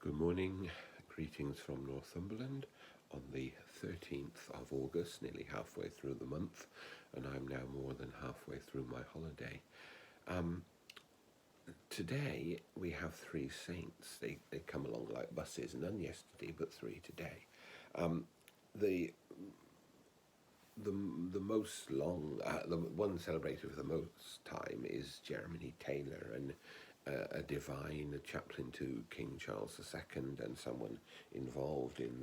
Good morning, greetings from Northumberland on the 13th of August, nearly halfway through the month, and I'm now more than halfway through my holiday. Today we have three saints. They come along like buses, none yesterday but three today. The the most the one celebrated for the most time is Jeremy Taylor, and a divine, a chaplain to King Charles II, and someone involved in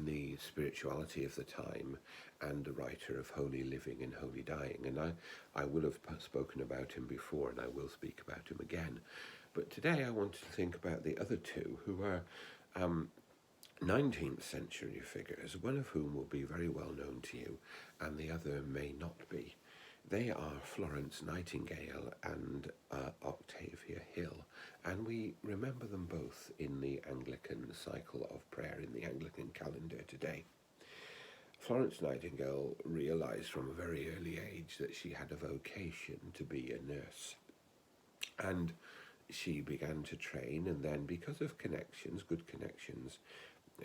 the spirituality of the time, and a writer of holy living and holy dying. And I will have spoken about him before, and I will speak about him again. But today I want to think about the other two, who are 19th century figures, one of whom will be very well known to you, and the other may not be. They are Florence Nightingale and Octavia Hill, and we remember them both in the Anglican cycle of prayer in the Anglican calendar today. Florence Nightingale realised from a very early age that she had a vocation to be a nurse, and she began to train, and then because of connections, good connections,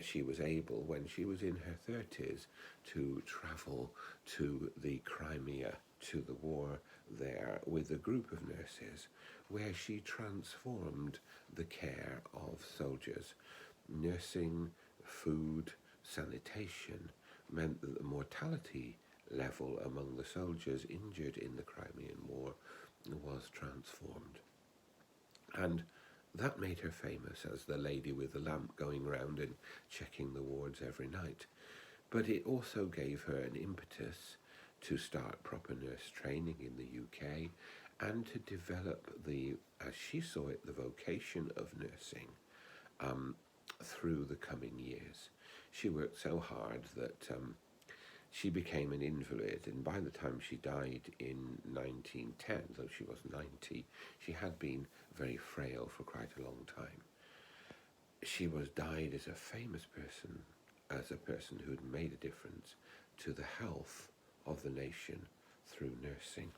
she was able, when she was in her 30s, to travel to the Crimea, to the war there, with a group of nurses, where she transformed the care of soldiers. Nursing, food, sanitation meant that the mortality level among the soldiers injured in the Crimean War was transformed. And that made her famous as the lady with the lamp going round and checking the wards every night. But it also gave her an impetus to start proper nurse training in the UK and to develop as she saw it, the vocation of nursing through the coming years. She worked so hard that she became an invalid, and by the time she died in 1910, though she was 90, she had been very frail for quite a long time. She died as a famous person, as a person who had made a difference to the health of the nation through nursing.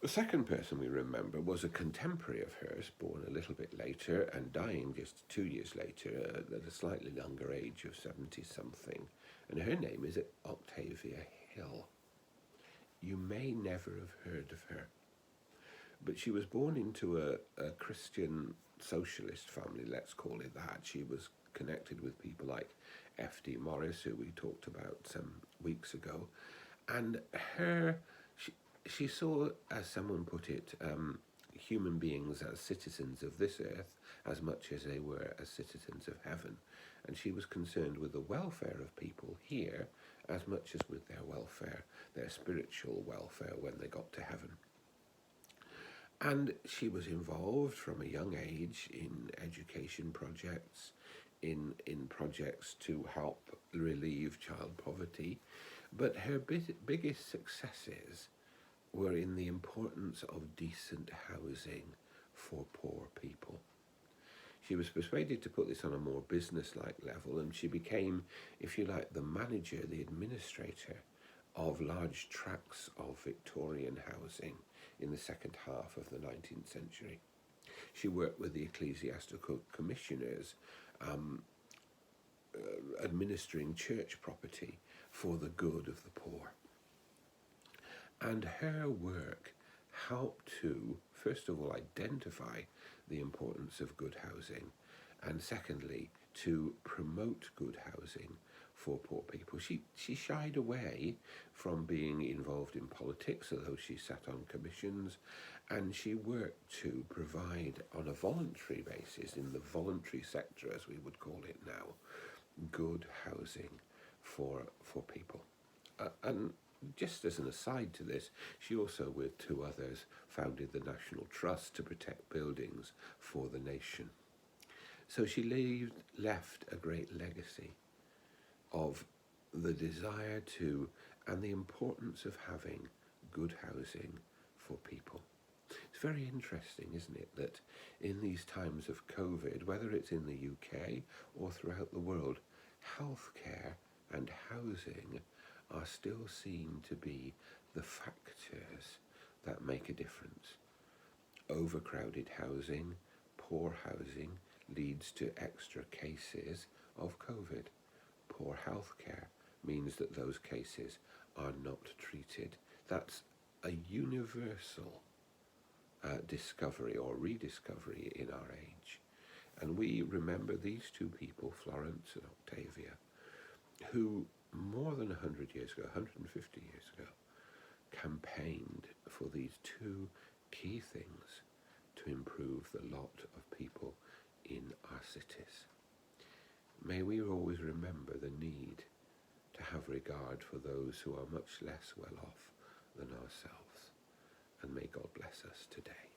The second person we remember was a contemporary of hers, born a little bit later and dying just 2 years later at a slightly younger age of 70-something, and her name is Octavia Hill. You may never have heard of her, but she was born into a Christian socialist family, let's call it that. She was connected with people like F.D. Maurice, who we talked about some weeks ago, and she saw, as someone put it, human beings as citizens of this earth as much as they were as citizens of heaven. And she was concerned with the welfare of people here as much as with their welfare, their spiritual welfare when they got to heaven. And she was involved from a young age in education projects, in projects to help relieve child poverty. But her biggest successes were in the importance of decent housing for poor people. She was persuaded to put this on a more business-like level, and she became, if you like, the manager, the administrator of large tracts of Victorian housing in the second half of the 19th century. She worked with the ecclesiastical commissioners, administering church property for the good of the poor. And her work helped to, first of all, identify the importance of good housing, and secondly, to promote good housing for poor people. She shied away from being involved in politics, although she sat on commissions, and she worked to provide, on a voluntary basis, in the voluntary sector, as we would call it now, good housing for people. And just as an aside to this, she also, with two others, founded the National Trust to protect buildings for the nation. So she left a great legacy of the desire to, and the importance of having good housing for people. It's very interesting, isn't it, that in these times of COVID, whether it's in the UK or throughout the world, healthcare and housing are still seen to be the factors that make a difference. overcrowded housing, poor housing, leads to extra cases of COVID. Poor healthcare means that those cases are not treated. That's a universal discovery or rediscovery in our age. And we remember these two people, Florence and Octavia, who more than 100 years ago, 150 years ago, campaigned for these two key things to improve the lot of people in our cities. May we always remember the need to have regard for those who are much less well off than ourselves. And may God bless us today.